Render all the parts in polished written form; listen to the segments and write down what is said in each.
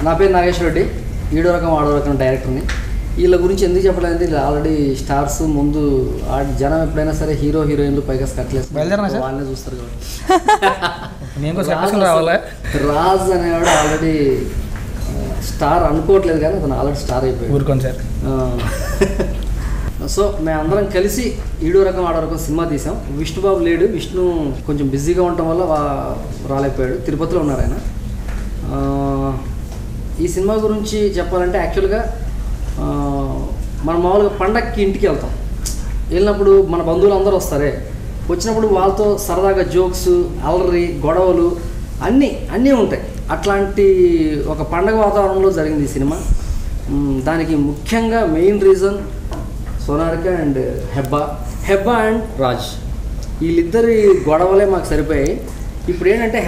నా పేరు నాగేశ్వర రెడ్డి, ఈడో రకం ఆడో రకం డైరెక్టర్ని. వీళ్ళ గురించి ఎందుకు చెప్పలేదంటే వీళ్ళు ఆల్రెడీ స్టార్స్. ముందు జనం ఎప్పుడైనా సరే హీరో హీరోయిన్లు పైగా కట్టలేదు వాళ్ళనే చూస్తారు కాబట్టి. రాజ్ అనేవాడు ఆల్రెడీ స్టార్ అనుకోవట్లేదు కానీ అతను ఆల్రెడీ స్టార్ అయిపోయాడు. సో మేమందరం కలిసి ఈడో రకం ఆడో రకం సినిమా తీసాం. విష్ణుబాబు లేడు, విష్ణు కొంచెం బిజీగా ఉండటం వల్ల రాలేకపోయాడు, తిరుపతిలో ఉన్నారు ఆయన. ఈ సినిమా గురించి చెప్పాలంటే యాక్చువల్గా మనం మామూలుగా పండగకి ఇంటికి వెళ్తాం. వెళ్ళినప్పుడు మన బంధువులు అందరూ వస్తారే, వచ్చినప్పుడు వాళ్ళతో సరదాగా జోక్స్, అల్లరి, గొడవలు అన్నీ ఉంటాయి. అట్లాంటి ఒక పండగ వాతావరణంలో జరిగింది ఈ సినిమా. దానికి ముఖ్యంగా main reason Sonarika and Hebah and Raj. వీళ్ళిద్దరి గొడవలే మాకు సరిపోయాయి. ఇప్పుడు ఏంటంటే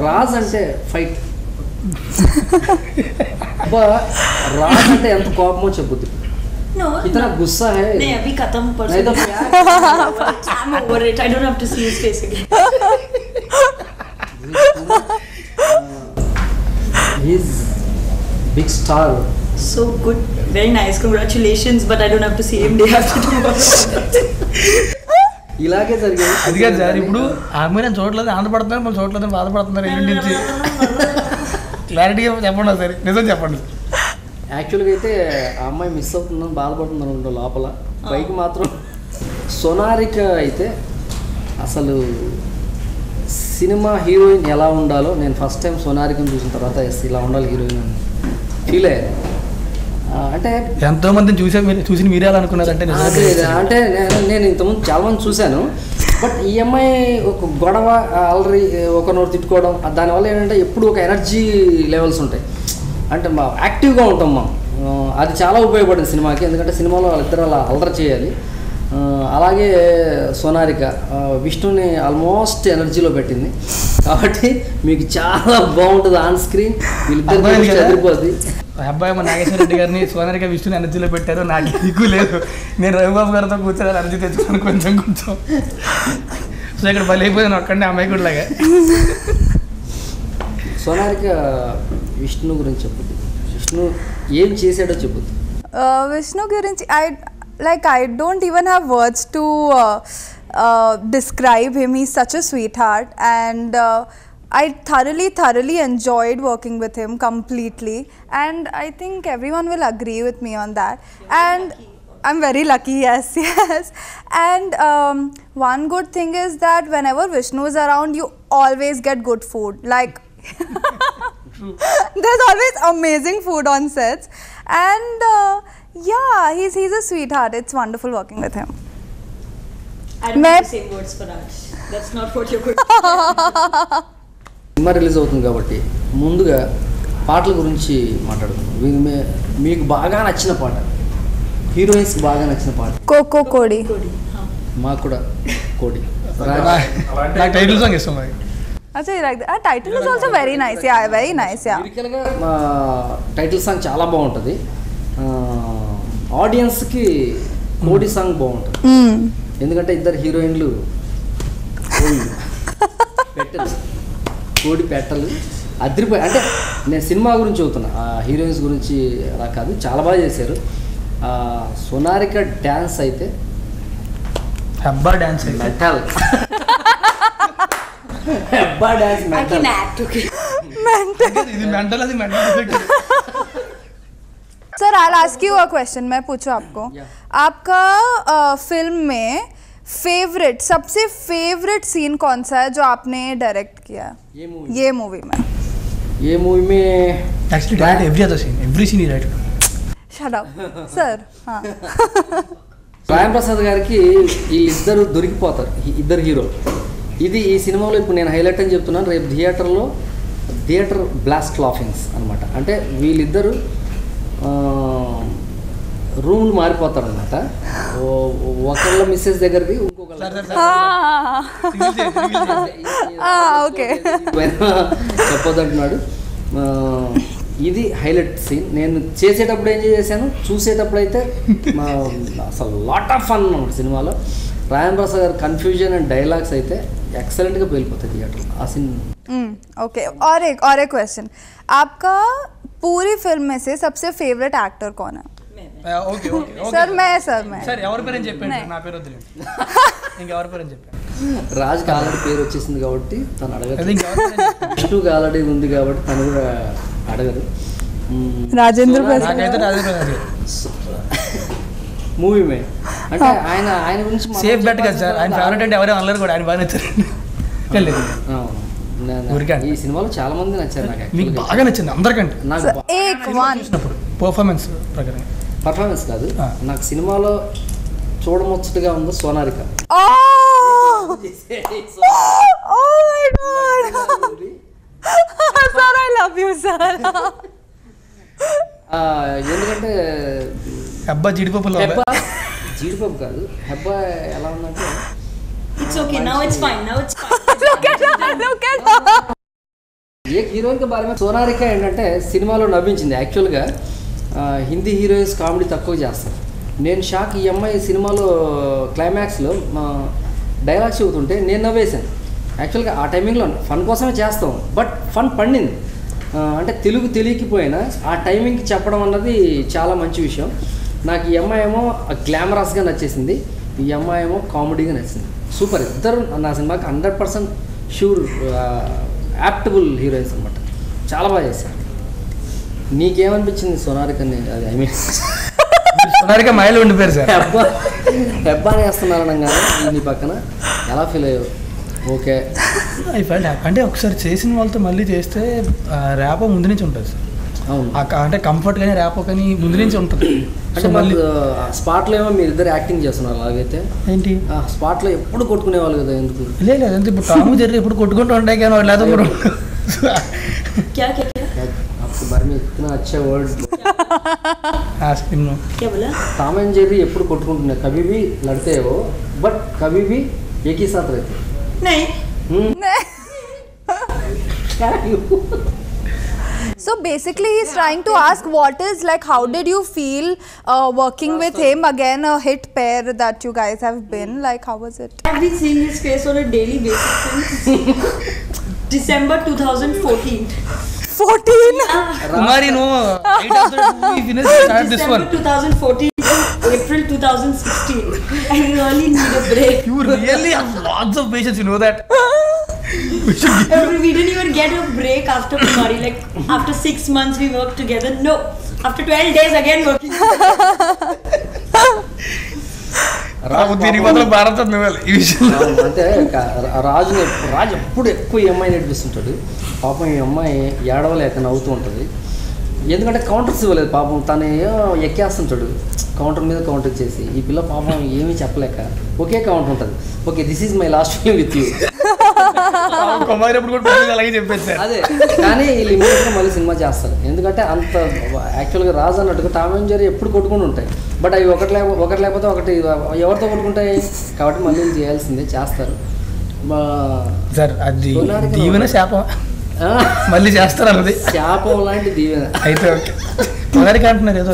రాజ్ అంటే ఫైట్, రాజ్ అంటే ఎంత కోపమో చెప్పుద్ది. इतना गुस्सा है. नहीं अभी खत्म पर नहीं तो I'm over it. I don't have to see his face again. He's big star. So good, very nice. Congratulations, but I don't have to see him day after tomorrow. ఇలాగే జరిగింది. అది కాదు సార్, ఇప్పుడు ఆమె నేను చూడలేదు, ఆనందపడుతున్నారు, మనం చూడలేదు, బాధపడుతున్నారు. ఇంటి నుంచి క్లారిటీగా చెప్పండి సార్, నిజం చెప్పండి. యాక్చువల్గా అయితే ఆ అమ్మాయి మిస్ అవుతుందని బాధపడుతుంది అనుకుంటా లోపల. పైకి మాత్రం సోనారిక అయితే అసలు సినిమా హీరోయిన్ ఎలా ఉండాలో నేను ఫస్ట్ టైం సోనారికను చూసిన తర్వాత ఇలా ఉండాలి హీరోయిన్ అని ఫీల్ అయ్యాను. అంటే ఎంతోమందిని చూసి మీరే అలా అనుకున్నారంటే అంటే నేను ఇంతకుముందు చాలామంది చూశాను. బట్ ఈ అమ్మాయి ఒక గొడవ, ఆల్రెడీ ఒకరినొకరు తిట్టుకోవడం, దానివల్ల ఏంటంటే ఎప్పుడు ఒక ఎనర్జీ లెవెల్స్ ఉంటాయి. అంటే యాక్టివ్గా ఉంటాం మనం. అది చాలా ఉపయోగపడింది సినిమాకి, ఎందుకంటే సినిమాలో వాళ్ళిద్దరు అలా అల్లరి చేయాలి. అలాగే సోనారిక విష్ణుని ఆల్మోస్ట్ ఎనర్జీలో పెట్టింది కాబట్టి మీకు చాలా బాగుంటుంది ఆన్ స్క్రీన్. వీళ్ళిద్దరు చదిరిపోద్ది. అబ్బాయి మా నాగేశ్వర రెడ్డి గారిని సోనారిక విష్ణుని ఎనర్జీలో పెట్టారు. నాకు దిక్కు లేదు, నేను రవిబాబు గారితో కూర్చొని ఎనర్జీ తెచ్చుకున్నాను కొంచెం. సో ఇక్కడ బలి అయిపోయాను అక్కడనే అమ్మాయి కూడా లాగా. సోనారిక విష్ణు గురించి చెప్పుద్ది, విష్ణు ఏం చేశాడో చెప్పుద్ది. విష్ణు గురించి I don't even have words to describe him. He's such a sweetheart, and I thoroughly enjoyed working with him completely, and I think everyone will agree with me on that. And I'm very lucky, yes. And one good thing is that whenever Vishnu is around, you always get good food. Like there's always amazing food on sets, and yeah, he's a sweetheart. It's wonderful working with him. I don't have the same words for Raj. That's not what you're going to say. Cinema release అవుతుంది కాబట్టి ముందుగా పాటల గురించి మాట్లాడుకుందాం. మీకు బాగా నచ్చిన పాట, హీరోయిన్స్ బాగా నచ్చిన పాట? కోకో కోడి. మాకు కూడా కోడి. టైటిల్ సాంగ్ ఇస్తాం. Actually, you like that? Title is also very nice. Yeah, very nice. Yeah. లిరికల్గా టైటిల్ సాంగ్ చాలా బాగుంటుంది. ఆడియన్స్కి కోడి సాంగ్ బాగుంటుంది, ఎందుకంటే ఇద్దరు హీరోయిన్లు కోడి పెట్టలు అదిరిపోయి. అంటే నేను సినిమా గురించి చెబుతున్నా, హీరోయిన్స్ గురించి అలా కాదు, చాలా బాగా చేశారు. సోనారిక డ్యాన్స్ అయితే Hebah dance mental. Hebah dance I can act, okay. ఇది మెంటల్, అది mental. Sir, I'll ask you a question. मैं पूछूं आपको, आपका फिल्म में सबसे फेवरेट सीन कौन सा है जो आपने डायरेक्ट किया है ये मूवी में? ये मूवी में actually direct every scene he directed. Shut up, sir. हाँ. రాయం ప్రసాద్ గారికి వీళ్ళిద్దరు దొరికిపోతారు, ఇద్దరు హీరో. ఇది ఈ సినిమాలో ఇప్పుడు నేను హైలైట్ అని చెప్తున్నాను. రేపు థియేటర్ బ్లాస్ట్ లాఫింగ్స్ అనమాట. అంటే వీళ్ళిద్దరు రూమ్లు మారిపోతారు అనమాట. ఒకళ్ళ మిస్సెస్ దగ్గరికి ఇంకొకళ్ళ చెప్పొద్దంటున్నాడు. ఇది హైలైట్ సీన్. నేను చేసేటప్పుడు ఎంజాయ్ చేశాను, చూసేటప్పుడు అయితే అసలు లాట్ ఆఫ్ ఫన్ అన్నమాట సినిమాలో. రాయం ప్రసాద్ గారు కన్ఫ్యూజన్ అండ్ డైలాగ్స్ అయితే एक्सेलेंट का पेल पता थिएटर आसिन ओके और एक क्वेश्चन आपका पूरी फिल्म में से सबसे फेवरेट एक्टर कौन है? ఓకే ఓకే ఓకే सर मैं సార్ ఎవరి పేరు అని చెప్పండి నా పేరు వద్దులేదు ఇంకెవరి పేరు అని చెప్పండి రాజ్కి ఆల్రెడీ పేరు వచ్చేసింది కాబట్టి తను అది అడగదు. ఇంకెవరి పేరు అని చెప్పండి. విష్ణుకి ఆల్రెడీ ఉంది కాబట్టి తను కూడా అడగదు. राजेंद्र నాకైతే రాజేంద్ర మూవీ మే అంటే ఆయన గురించి మనం సేఫ్ బెట్ కదా సార్ ఆయన ఫేవరెట్ అంటే ఎవరైనా అనలేరు కూడా ఆయన బాగా నచ్చారు లేదు అవును. ఊరికే. ఈ సినిమాలో చాలా మంది నచ్చారు నాకు మీకు actually. బాగా నచ్చింది అందరికంటే నాకు एक वन చూసినప్పుడు పర్ఫార్మెన్స్ ప్రకారం పర్ఫార్మెన్స్ కాదు, ఆ. నాకు సినిమాలో చూడముచ్చటగా ఉంది Sonarika. oh my god sir I love you sir ఎందుకంటే అబ్బా జీడిపప్పులో హెబ్బా జీడిపప్పు కాదు, హెబ్బా ఎలా ఉందంటే It's okay. Now it's fine. Now it's fine. look at her ఏ హీరోయిన్కి బాగా సోనారిక ఏంటంటే సినిమాలో నవ్వించింది. యాక్చువల్గా హిందీ హీరోయిన్స్ కామెడీ తక్కువ చేస్తారు. నేను షాక్, ఈ అమ్మాయి సినిమాలో క్లైమాక్స్లో డైలాగ్స్ చెబుతుంటే నేను నవ్వేశాను. యాక్చువల్గా ఆ టైమింగ్లో ఫన్ కోసమే చేస్తాం, బట్ ఫన్ పండింది. అంటే తెలుగు తెలియకపోయినా ఆ టైమింగ్కి చెప్పడం అన్నది చాలా మంచి విషయం. నాకు ఈ అమ్మాయి ఏమో గ్లామరస్గా నచ్చేసింది, ఈ అమ్మాయి ఏమో కామెడీగా నచ్చింది. సూపర్, ఇద్దరు నా సినిమాకి 100% షూర్ యాప్టబుల్ హీరోయిన్స్ అనమాట. చాలా బాగా చేశారు. నీకేమనిపించింది సోనారికని? అది ఐ మీన్ సోనారిక మైలు ఉండిపోయారు సార్ హెబ్బాని వేస్తున్నారు అనగానే నీ పక్కన ఎలా ఫీల్ అయ్యావు? Okay I felt happy. అంటే ఒకసారి చేసిన వాళ్ళతో మళ్ళీ చేస్తే ర్యాపో ముందు నుంచి ఉంటుంది సార్. అవును. అంటే కంఫర్ట్ కానీ ర్యాపో కానీ ముందు నుంచి ఉంటుంది. అంటే మళ్ళీ స్పాట్లో ఏమో మీరు ఇద్దరు యాక్టింగ్ చేస్తున్నారు. అలాగైతే ఏంటి స్పాట్లో ఎప్పుడు కొట్టుకునేవాళ్ళు కదా, ఎందుకు? లేదు అంటే ఇప్పుడు టాము జెర్రీ ఎప్పుడు కొట్టుకుంటూ ఉంటాయి కానీ వాళ్ళు లేదా కూడా क्या क्या क्या आपको बारे में इतना अच्छा वर्ड क्या बोला? टॉम एंड जेरी ఎప్పుడు కొట్టుకుంటున్నారు, कभी भी लड़ते हो बट कभी भी एक ही साथ रहते हो. नहीं. So basically he's trying to ask what is like how did you feel working with him, again a hit pair that you guys have been, like how was it? I've been seeing his face on a daily basis since December 2014. 14 Kumari no this one December 2014 to April 2016. I really need a break. You really have lots of patience, you know that. We didn't even get a break after Kumari. Like after 6 months we worked together. No, after 12 days again working దీనికి బదులు భారత ఈ విషయం అంటే రాజు ఎప్పుడు ఎక్కువ ఈ అమ్మాయిని నడిపిస్తుంటాడు. పాపం ఈ అమ్మాయి ఏడవలేక నవ్వుతూ ఉంటుంది. ఎందుకంటే కౌంటర్స్ ఇవ్వలేదు పాపం, తను ఎక్కేస్తుంటాడు కౌంటర్ మీద కౌంటర్ చేసి. ఈ పిల్ల పాపం ఏమీ చెప్పలేక ఒకే కౌంటర్ ఉంటుంది. Okay this is my last film with you. Kumari ఎప్పుడు కూడా అలాగే చెప్పేది సార్. అదే కానీ వీళ్ళు ఇమీడియట్గా మళ్ళీ సినిమా చేస్తారు. ఎందుకంటే అంత యాక్చువల్గా రాజు అన్నట్టుగా టామ్ అండ్ జెర్రీ ఎప్పుడు కొట్టుకుని ఉంటాయి, బట్ అవి ఒకటి లేకపోతే ఒకటి ఎవరితో కొట్టుకుంటాయి కాబట్టి మళ్ళీ చేయాల్సిందే, చేస్తారు. సార్ అది దీవెన శాపం మళ్ళీ చేస్తారు అన్నది శాపం లాంటి దీవెన. అయితే ఓకే సోనారిక అంటున్నారు ఏదో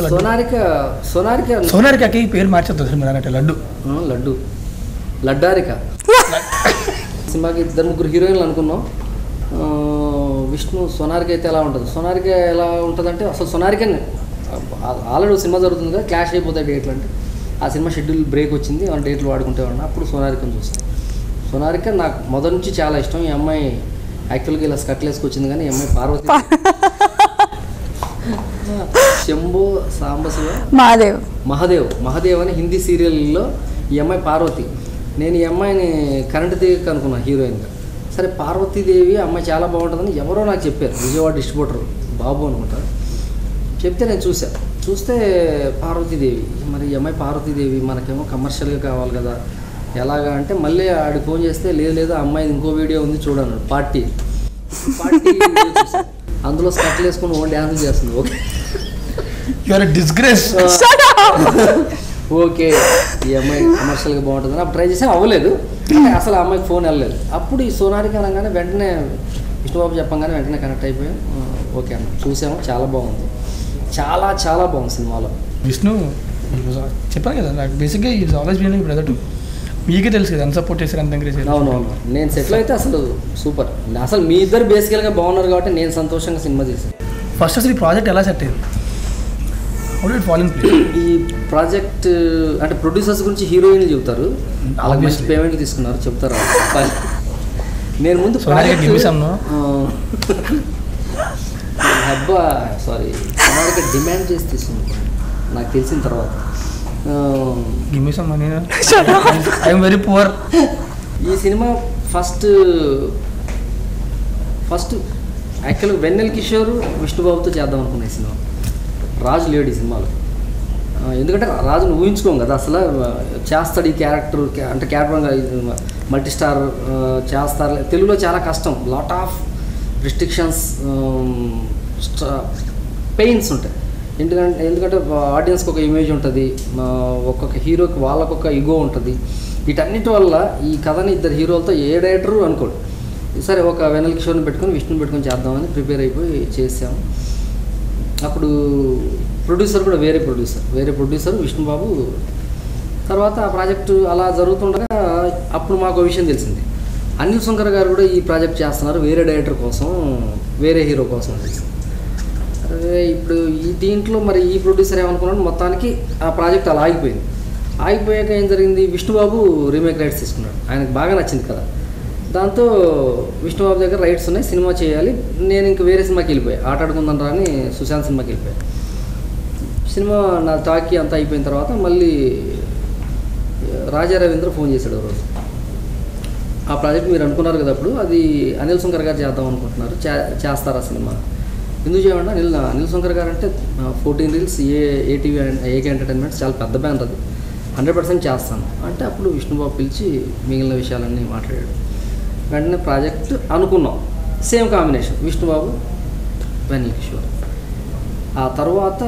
సోనారికకి పేరు మార్చేద్దాం సార్ మీరు అన్నట్టు లడ్డు లడ్డారిక. సినిమాకి 2-3 హీరోయిన్లు అనుకున్నాం. విష్ణు సోనారిక అయితే ఎలా ఉంటుంది, సోనారిక ఎలా ఉంటుందంటే అసలు సోనారికని ఆల్రెడీ సినిమా జరుగుతుంది కదా, క్లాష్ అయిపోతాయి డేట్లు. అంటే ఆ సినిమా షెడ్యూల్ బ్రేక్ వచ్చింది, ఆ డేట్లు వాడుకుంటేవాడిని. అప్పుడు సోనారికని చూస్తాను. సోనారిక నాకు మొదటి నుంచి చాలా ఇష్టం. ఈ అమ్మాయి యాక్చువల్గా ఇలా స్కట్లు వేసుకొచ్చింది కానీ ఈ అమ్మాయి పార్వతి శంభో సాంబశివ మహాదేవ్ అని హిందీ సీరియల్లో ఈ అమ్మాయి పార్వతి. నేను ఈ అమ్మాయిని కరెంట్ తీగ అనుకున్నాను హీరోయిన్గా. సరే పార్వతీదేవి అమ్మాయి చాలా బాగుంటుందని ఎవరో నాకు చెప్పారు, విజయవాడ డిస్ట్రిబ్యూటర్ బాబు అనుకుంటా చెప్తే నేను చూస్తే పార్వతీదేవి. మరి ఈ అమ్మాయి పార్వతీదేవి మనకేమో కమర్షియల్గా కావాలి కదా, ఎలాగా అంటే మళ్ళీ ఆడికి ఫోన్ చేస్తే లేదు అమ్మాయి ఇంకో వీడియో ఉంది చూడను, పార్టీ అందులో స్కట్లు వేసుకుని డ్యాన్స్ చేస్తుంది. ఓకే ఈ అమ్మాయి కమర్షియల్గా బాగుంటుందని అప్పుడు ట్రై చేసి అవ్వలేదు, అసలు ఆ అమ్మాయికి ఫోన్ వెళ్ళలేదు. అప్పుడు ఈ సోనారిక అనగానే వెంటనే విష్ణుబాబు చెప్పంగానే వెంటనే కనెక్ట్ అయిపోయాం. ఓకే అన్న చూసాము, చాలా బాగుంది, చాలా చాలా బాగుంది సినిమాలో. విష్ణు చెప్పాను కదా నాకు బేసిక్గా is always been brother to, మీకే తెలుసు కదా ఎంత సపోర్ట్ చేశారు ఎంత ఎంకరేజ్ చేశారు. అవునవును, నేను సెటిల్ అయితే అసలు సూపర్. అసలు మీ ఇద్దరు బేసికల్గా బాగున్నారు కాబట్టి నేను సంతోషంగా సినిమా చేశాను. ఫస్ట్ అసలు ఈ ప్రాజెక్ట్ ఎలా సెట్ అయింది? How did it fall in place? ఈ ప్రాజెక్ట్ అంటే ప్రొడ్యూసర్స్ గురించి హీరోయిన్లు చెబుతారు, వాళ్ళకి మంచి పేమెంట్లు తీసుకున్నారు చెప్తారు. నేను ముందు అబ్బా సారీ సోనాలిక డిమాండ్ చేసి తీసుకున్నాను నాకు తెలిసిన తర్వాత. I'm very poor. ఈ సినిమా ఫస్ట్ యాక్చువల్గా వెన్నెల కిషోర్ విష్ణుబాబుతో చేద్దాం అనుకున్న సినిమా. రాజు లేడు ఈ సినిమాలో, ఎందుకంటే రాజును ఊహించుకోం కదా అసలు చేస్తాడు ఈ క్యారెక్టర్, అంటే క్యారెక్టర్ మల్టీ స్టార్ చేస్తారు. తెలుగులో చాలా కష్టం, లాట్ ఆఫ్ రిస్ట్రిక్షన్స్, పెయిన్స్ ఉంటాయి. ఎందుకంటే ఆడియన్స్కి ఒక ఇమేజ్ ఉంటుంది, ఒక్కొక్క హీరోకి వాళ్ళకొక ఇగో ఉంటుంది. వీటన్నిటి వల్ల ఈ కథని ఇద్దరు హీరోలతో ఏ డైరెక్టరు అనుకోడు. సరే ఒక వెన్నెల కిషోర్ని పెట్టుకొని విష్ణుని పెట్టుకొని చేద్దామని ప్రిపేర్ అయిపోయి చేసాము. అప్పుడు ప్రొడ్యూసర్ కూడా వేరే ప్రొడ్యూసర్ విష్ణుబాబు. తర్వాత ఆ ప్రాజెక్టు అలా జరుగుతుండగా అప్పుడు మాకు విషయం తెలిసింది, అనిల్ శంకర్ గారు కూడా ఈ ప్రాజెక్ట్ చేస్తున్నారు వేరే డైరెక్టర్ కోసం, వేరే హీరో కోసం తెలిసింది. అదే ఇప్పుడు ఈ దీంట్లో మరి ఈ ప్రొడ్యూసర్ ఏమనుకున్నాడు, మొత్తానికి ఆ ప్రాజెక్ట్ అలా ఆగిపోయింది. ఆగిపోయాక ఏం జరిగింది, విష్ణుబాబు రీమేక్ రైట్స్ తీసుకున్నాడు, ఆయనకు బాగా నచ్చింది కదా. దాంతో విష్ణుబాబు దగ్గర రైట్స్ ఉన్నాయి, సినిమా చేయాలి. నేను ఇంక వేరే సినిమాకి వెళ్ళిపోయాను, ఆట ఆడుకుందాం రా అని సుశాంత్ సినిమాకి వెళ్ళిపోయాను. సినిమా నా టాకీ అంతా అయిపోయిన తర్వాత మళ్ళీ రాజా రవీంద్ర ఫోన్ చేశాడు రోజు, ఆ ప్రాజెక్ట్ మీరు అనుకున్నారు కదా అప్పుడు, అది అనిల్ శంకర్ గారు చేద్దాం అనుకుంటున్నారు, చేస్తారా సినిమా? ఎందుకు చేయమండి, అనిల్ శంకర్ గారు అంటే 14 రీల్స్, ఏటీవీ ఏకే ఎంటర్టైన్మెంట్స్ చాలా పెద్ద బ్యానర్, అది 100% చేస్తాను అంటే. అప్పుడు విష్ణుబాబు పిలిచి మిగిలిన విషయాలన్నీ మాట్లాడాడు. వెంటనే ప్రాజెక్ట్ అనుకున్నాం, సేమ్ కాంబినేషన్ విష్ణుబాబు వెన్నెల కిషోర్. ఆ తర్వాత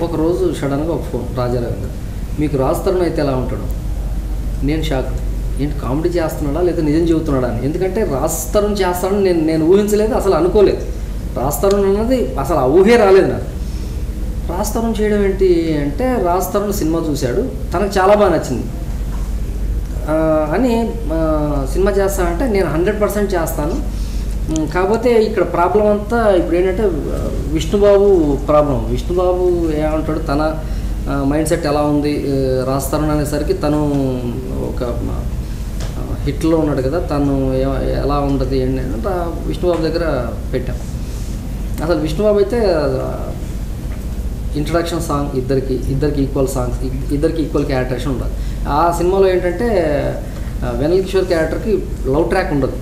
ఒకరోజు సడన్గా ఒక ఫోన్, రాజా రవీంద్ర మీకు రాజ్ తరుణ్ అయితే ఎలా ఉంటాడు? నేను షాక్, ఏంటి కామెడీ చేస్తున్నాడా లేదా నిజం చెబుతున్నాడా అని. ఎందుకంటే రాజ్ తరుణ్ చేస్తాడని నేను ఊహించలేదు, అసలు అనుకోలేదు. రాజ్ తరుణ్ అన్నది అసలు ఆ ఊహే రాలేదు నాకు. రాజ్ తరుణ్ చేయడం ఏంటి అంటే, రాజ్ తరుణ్ సినిమా చూశాడు, తనకు చాలా బాగా నచ్చింది అని సినిమా చేస్తానంటే నేను 100% చేస్తాను. కాకపోతే ఇక్కడ ప్రాబ్లం అంతా ఇప్పుడు ఏంటంటే విష్ణుబాబు ప్రాబ్లం. విష్ణుబాబు ఏమంటాడు, తన మైండ్ సెట్ ఎలా ఉంది, రాజ్ తరుణ్ అనేసరికి తను ఒక హిట్లో ఉన్నాడు కదా, తను ఎలా ఉంటుంది ఏంటంటే విష్ణుబాబు దగ్గర పెట్టాం. అసలు విష్ణుబాబు అయితే ఇంట్రడక్షన్ సాంగ్ ఇద్దరికి ఈక్వల్ సాంగ్స్, ఇద్దరికి ఈక్వల్ క్యారెక్టరేషన్ ఉండాలి. ఆ సినిమాలో ఏంటంటే వెన్నెల కిషోర్ క్యారెక్టర్కి లవ్ ట్రాక్ ఉండదు.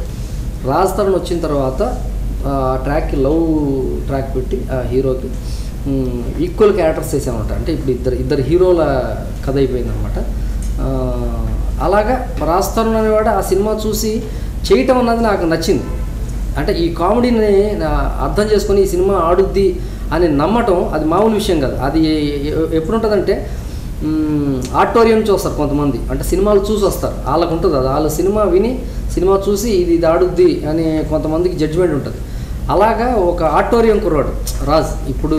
రాజ్ తరుణ్ వచ్చిన తర్వాత ఆ ట్రాక్కి లవ్ ట్రాక్ పెట్టి ఆ హీరోకి ఈక్వల్ క్యారెక్టర్స్ చేసామన్నమాట. అంటే ఇప్పుడు ఇద్దరు హీరోల కథ అయిపోయిందనమాట. అలాగా రాజ్ తరుణ్ అనేవాడు ఆ సినిమా చూసి చేయటం అన్నది నాకు నచ్చింది. అంటే ఈ కామెడీని అర్థం చేసుకొని ఈ సినిమా ఆడుద్ది అని నమ్మటం అది మామూలు విషయం కాదు. అది ఎప్పుడు ఉంటుందంటే ఆడిటోరియం చూస్తారు కొంతమంది, అంటే సినిమాలు చూసి వస్తారు, వాళ్ళకు ఉంటుంది అది. వాళ్ళు సినిమా విని సినిమా చూసి ఇది ఆడుద్ది అని కొంతమందికి జడ్జిమెంట్ ఉంటుంది. అలాగా ఒక ఆడిటోరియం కుర్రాడు రాజ్ ఇప్పుడు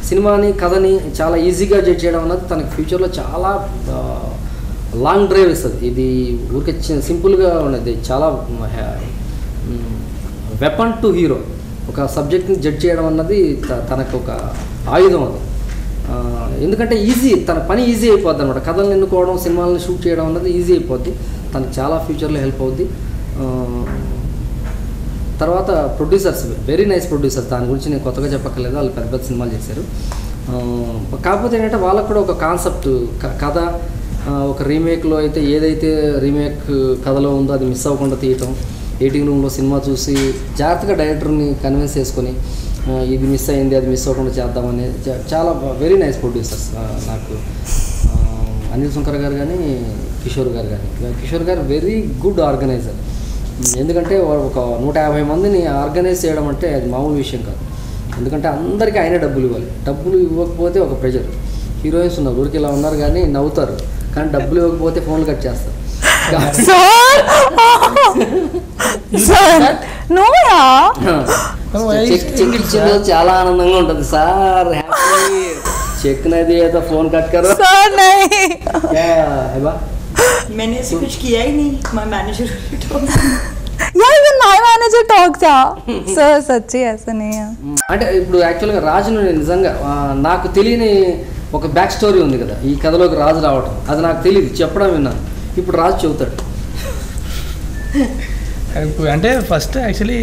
సినిమాని కథని చాలా ఈజీగా జడ్జ్ చేయడం అన్నది తనకి ఫ్యూచర్లో చాలా లాంగ్ డ్రైవ్ ఇస్తుంది. ఇది ఊరికే సింపుల్గా ఉన్నది, చాలా వెపన్ టు హీరో. ఒక సబ్జెక్ట్ని జడ్జ్ చేయడం అన్నది తనకు ఒక ఆయుధం అది. ఎందుకంటే ఈజీ, తన పని ఈజీ అయిపోద్ది అనమాట. కథలను ఎన్నుకోవడం, సినిమాలను షూట్ చేయడం అన్నది ఈజీ అయిపోద్ది, తనకు చాలా ఫ్యూచర్లో హెల్ప్ అవుద్ది. తర్వాత ప్రొడ్యూసర్స్ వెరీ నైస్ ప్రొడ్యూసర్స్, దాని గురించి నేను కొత్తగా చెప్పక్కర్లేదు, వాళ్ళు పెద్ద పెద్ద సినిమాలు చేశారు. కాకపోతే ఏంటంటే వాళ్ళకు కూడా ఒక కాన్సెప్ట్ కథ, ఒక రీమేక్లో అయితే ఏదైతే రీమేక్ కథలో ఉందో అది మిస్ అవ్వకుండా తీయటం, ఎడిటింగ్ రూమ్లో సినిమా చూసి జాగ్రత్తగా డైరెక్టర్ని కన్విన్స్ చేసుకొని ఇది మిస్ అయింది అది మిస్ అవ్వకుండా చేద్దామని చాలా వెరీ నైస్ ప్రొడ్యూసర్స్ నాకు. అనిల్ శంకర్ గారు కానీ కిషోర్ గారు కానీ. కిషోర్ గారు వెరీ గుడ్ ఆర్గనైజర్. ఎందుకంటే ఒక 150 మందిని ఆర్గనైజ్ చేయడం అంటే అది మామూలు విషయం కాదు. ఎందుకంటే అందరికీ ఆయనే డబ్బులు ఇవ్వాలి. డబ్బులు ఇవ్వకపోతే ఒక ప్రెజర్. హీరోయిన్స్ ఉన్నారు, ఊరికి ఇలా ఉన్నారు కానీ నవ్వుతారు, కానీ డబ్బులు ఇవ్వకపోతే ఫోన్లు కట్ చేస్తారు. చెక్ ఇచ్చిందో చాలా ఆనందంగా ఉంటుంది సార్, హ్యాపీ చెక్ నది ఏదో ఫోన్ కట్ కरो सर नहीं मैंने ऐसे कुछ किया ही नहीं, my manager told me. Yeah, even my manager talks, sir, सच्ची ऐसा नहीं है. అంటే ఇప్పుడు యాక్చువల్గా రాజును నేను నిజంగా నాకు తెలియని ఒక బ్యాక్ స్టోరీ ఉంది కదా ఈ కథలోకి రాజు రావటం, అది నాకు తెలియదు, చెప్పడం విన్నాను. ఇప్పుడు రాజు చెబుతాడు. అంటే ఫస్ట్ యాక్చువల్లీ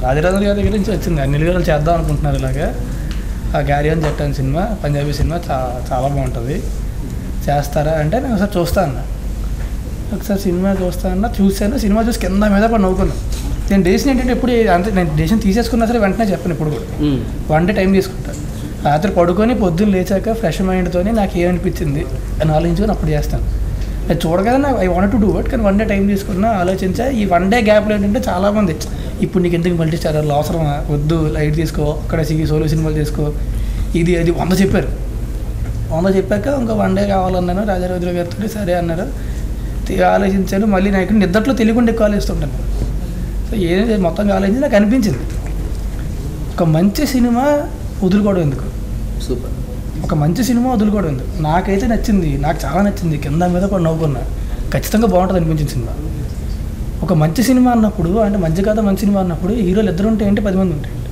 రాజరాజు గారి దగ్గర నుంచి వచ్చింది. అనిల్ గారు చేద్దాం అనుకుంటున్నారు ఇలాగా ఆ క్యారీ ఆన్ జట్ అనే సినిమా, పంజాబీ సినిమా చాలా బాగుంటుంది, చేస్తారా అంటే నేను ఒకసారి చూస్తా అన్న. ఒకసారి సినిమా చూస్తానన్నా చూశాను. సినిమా చూసి కింద మీద పడి నవ్వుకున్నాను. నేను డేషన్ ఏంటంటే ఎప్పుడు అంతే, నేను డేషన్ తీసేసుకున్నా సరే వెంటనే చెప్పను ఇప్పుడు కూడా. 1 డే టైం తీసుకుంటాను. రాత్రి పడుకొని పొద్దున్న లేచాక ఫ్రెష్ మైండ్తో నాకు ఏమనిపించింది అని ఆలోచించుకొని అప్పుడు చేస్తాను. అది చూడగానే నాకు I want to do it, కానీ 1 డే టైం తీసుకున్నా ఆలోచించా. ఈ 1 డే గ్యాప్లో ఏంటంటే చాలామంది ఇప్పుడు నీకు ఎందుకు మల్టీ స్టారర్లు అవసరమా, వద్దు లైట్ తీసుకో, అక్కడ సోలో సినిమాలు తీసుకో, ఇది 100 చెప్పారు. 100 చెప్పాక ఇంకా 1 డే కావాలన్నాను. రాజారాజు గారితో సరే అన్నారు. ఆలోచించాను. మళ్ళీ నాకు నిద్రలో తెలియకుండా ఎక్కువ ఆలోచిస్తుంటాను. సో ఏదైతే మొత్తంగా ఆలోచించి నాకు అనిపించింది ఒక మంచి సినిమా వదులుకోవడం ఎందుకు, సూపర్, ఒక మంచి సినిమా వదులుకోవడం ఎందుకు. నాకైతే నచ్చింది, నాకు చాలా నచ్చింది, కింద మీద కూడా నవ్వుకున్నా. ఖచ్చితంగా బాగుంటుంది అనిపించింది సినిమా. ఒక మంచి సినిమా అన్నప్పుడు అంటే మంచి కథ మంచి సినిమా అన్నప్పుడు హీరోలు 2 ఉంటే ఏంటి 10 మంది ఉంటాయండి.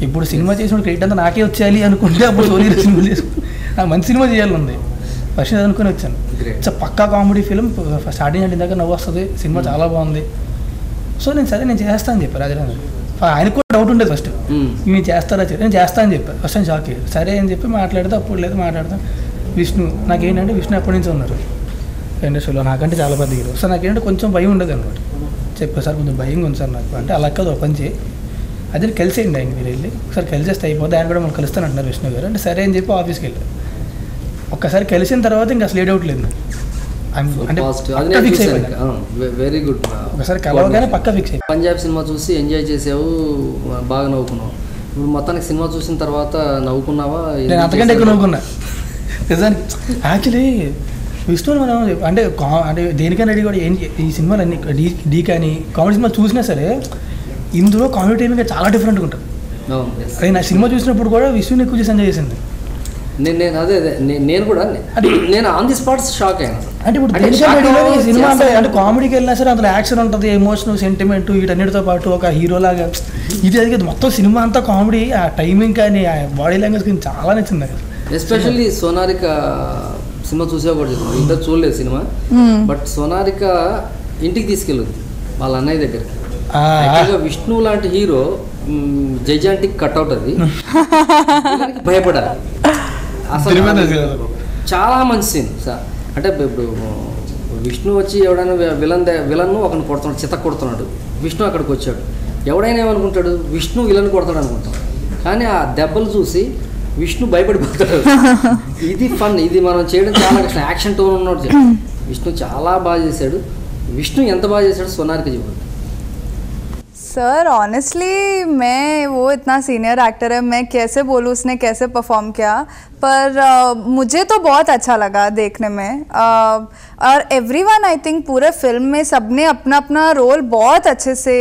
ఇప్పుడు సినిమా చేసిన క్రెడిట్ అంతా నాకే వచ్చేయాలి అనుకుంటే అప్పుడు సోనీ సినిమాలు చేసుకుంటే నాకు మంచి సినిమా చేయాలని ఫస్ట్ అనుకుని వచ్చాను. ఇట్స్ పక్కా కామెడీ ఫిల్మ్, స్టార్టింగ్ అంటే ఇందాక నవ్వు వస్తుంది, సినిమా చాలా బాగుంది. సో నేను సరే నేను చేస్తాను అని చెప్పాను రాజరాజు. ఆయనకు కూడా డౌట్ ఉండేది ఫస్ట్, నేను చేస్తారా నేను చేస్తా అని చెప్పాను. ఫస్ట్ నేను షాక్ అయ్యాను. సరే అని చెప్పి మాట్లాడితే అప్పుడు లేదు మాట్లాడతాం. విష్ణు నాకేంటంటే విష్ణు ఎప్పటి నుంచి ఉన్నారు ఇండస్ట్రీలో, నాకంటే చాలా పెద్ద హీరో. సో నాకేంటంటే కొంచెం భయం ఉండదు అనమాట. చెప్పారు సార్ కొంచెం భయం ఉంది సార్ నాకు అంటే, అలా కాదు ఓపెన్ చేయి, అదే కలిసేయండి ఆయన మీరు వెళ్ళి ఒకసారి కలిసేస్తే అయిపోతే, ఆయన కూడా మనం కలుస్తాను అంటున్నారు విష్ణు గారు. అంటే సరే అని చెప్పి ఆఫీస్కి వెళ్ళారు. ఒక్కసారి కలిసిన తర్వాత ఇంకా అసలు ఏ డౌట్ లేదు అంటే ఫిక్స్ అయిపోయింది. Very good. ఒకసారి కలవగానే పక్క ఫిక్స్ అయిపోయింది. పంజాబ్ సినిమా చూసి ఎంజాయ్ చేసావు, బాగా నవ్వుకున్నావు. ఇప్పుడు మొత్తానికి సినిమా చూసిన తర్వాత నవ్వుకున్నావా? నేను అంతకంటే ఎక్కువ నవ్వుకున్నా నిజానికి. యాక్చువల్లీ విష్ణుని మనం అంటే దేనికైనా రెడీ కూడా ఈ సినిమాలు అన్ని డీ కానీ కామెడీ సినిమా చూసినా సరే ఇందులో కామెడీ టైమింగ్ చాలా డిఫరెంట్గా ఉంటుంది. అది నా సినిమా చూసినప్పుడు కూడా విష్ణుని ఎక్కువ చేసి ఎంజాయ్ చేసింది. నేను కూడా నేను ఆన్ ది స్పాట్ షాక్ అయ్యాను. అంటే ఇప్పుడు సినిమా అంటే కామెడీకి వెళ్ళినా సరే అందులో యాక్షన్ ఉంటుంది, ఎమోషన్, సెంటిమెంట్, వీటన్నిటితో పాటు ఒక హీరోలాగా ఇది అది మొత్తం సినిమా అంతా కామెడీ. ఆ టైమింగ్ కానీ ఆ బాడీ లాంగ్వేజ్ కానీ చాలా నచ్చింది నాకు. ఎస్పెషల్లీ సోనారిక సినిమా చూసే కూడా చెప్తున్నాను, ఇంత చూడలేదు సినిమా, బట్ సోనారిక ఇంటికి తీసుకెళ్ళదు వాళ్ళ అన్నయ్య దగ్గరికి. విష్ణు లాంటి హీరో జైజాంటిక్ కట్అవుట్, అది భయపడాలి అసలు. చాలా మంచి సీన్ సార్. అంటే ఇప్పుడు విష్ణు వచ్చి ఎవడైనా విలన్ను ఒకరిని కొడుతున్నాడు, చిత్త కొడుతున్నాడు. విష్ణు అక్కడికి వచ్చాడు, ఎవడైనా ఏమనుకుంటాడు విష్ణు విలన్ కొడతాడు అనుకుంటాడు. కానీ ఆ దెబ్బలు చూసి విష్ణు భయపడిపోతాడు. ఇది ఫన్, ఇది మనం చేయడం చాలా కష్టం. యాక్షన్ టోన్ ఉన్నాడు విష్ణు, చాలా బాగా చేశాడు. విష్ణు ఎంత బాగా చేశాడు సోనారిక చెప్పండి. सर ऑनेस्टली मैं वो इतना सीनियर एक्टर है, मैं कैसे बोलूँ उसने कैसे परफॉर्म किया, पर मुझे तो बहुत अच्छा लगा देखने में. और एवरीवन आई थिंक पूरे फिल्म में सबने अपना अपना रोल बहुत अच्छे से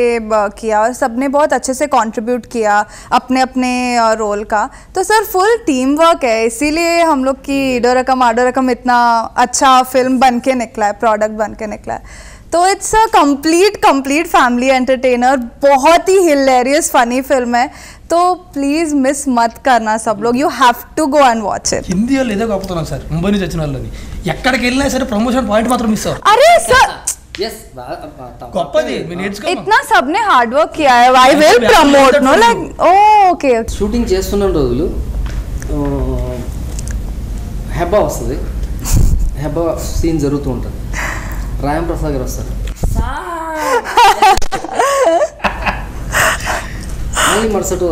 किया और सबने बहुत अच्छे से कंट्रीब्यूट किया अपने अपने रोल का. तो सर फुल टीम वर्क है, इसीलिए हम लोग की ईडो रकम आडो रकम इतना अच्छा फिल्म बन के निकला है, प्रोडक्ट बन के निकला है. तो it's a complete family entertainer, बहुत ही हिलेरियस फनी फिल्म है. तो प्लीज मिस मत करना सब लोग, you have to go and watch it. Hindi వాళ్ళు ఏదో గొప్పతనం సార్, ముంబై నుంచి వచ్చిన వాళ్ళని ఎక్కడికి వెళ్ళినా సరే ప్రమోషన్ పాయింట్ మాత్రం మిస్ అవ్వరు. अरे सर గొప్పది మీరు నేర్చుకో. इतना सबने हार्ड वर्क किया है, I will promote know like okay. Shooting చేస్తున్న రోజులు హెబ్బా వస్తుంది, హెబ్బా సీన్ జరుగుతూ ఉంటుంది. రాయం ప్రసాద్ గారు వస్తారు, మళ్ళీ మరుసటి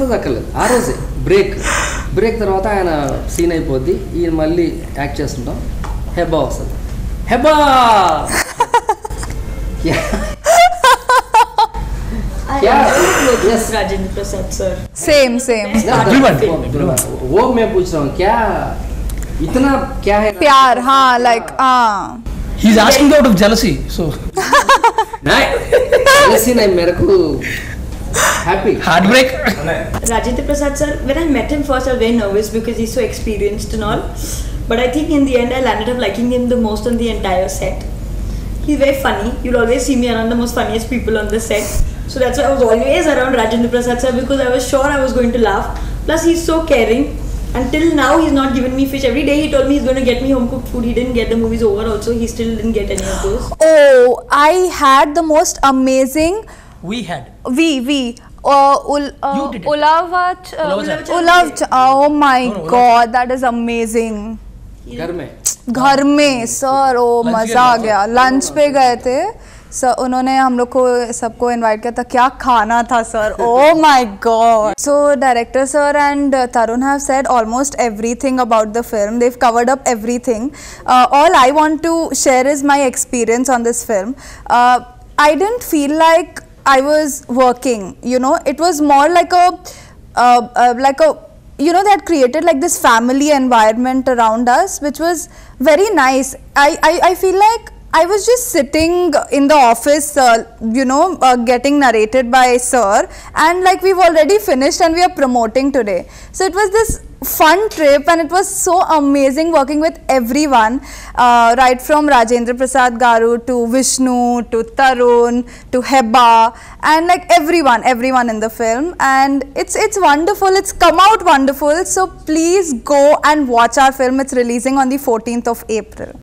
రోజు అక్కర్లేదు, ఆ రోజే బ్రేక్ తర్వాత ఆయన సీన్ అయిపోద్ది, ఈయన మళ్ళీ యాక్ట్ చేస్తుంటాం. హెబ్బా వస్తుంది, Hebah Rajendra Prasad sir. Same वो मैं पूछ रहा हूँ क्या इतना क्या है प्यार. हाँ like he is asking out of jealousy, so jealousy नहीं, मेरे को happy heartbreak. Rajendra Prasad sir, when I met him first I was very nervous because he's so experienced and all, but I think in the end I landed up liking him the most on the entire set. He's very funny. You'll always see me around the most funniest people on the set. So that's why I was always around Rajendra Prasad sir, because I was sure I was going to laugh. Plus he's so caring. Until now he's not given me fish. Every day he told me he's going to get me home cooked food. He didn't get the movies over also. He still didn't get any of those. Oh, I had the most amazing. We had. We. You did it. Ulavat. Ulavat. Ulav. Oh my No, God, that is amazing. घर में घर में sir ओ Lunch मज़ा आ पे गया. Lunch पे गए थे सर, उन्होंने हम लोग को सबको इनवाइट किया था. क्या खाना था sir. Oh my God. So director sir and Tarun have said almost everything about the film. They've covered up everything. All I want to share is my experience on this film. I didn't feel like I was working, you know. It was more like a you know, that created like this family environment around us, which was very nice. I feel like I was just sitting in the office, you know, getting narrated by sir, and like we've already finished and we are promoting today. So it was this fun trip, and it was so amazing working with everyone, right from Rajendra Prasad Garu to Vishnu to Tarun to Heba, and like everyone in the film. And it's wonderful. It's come out wonderful. So please go and watch our film. It's releasing on the 14th of April.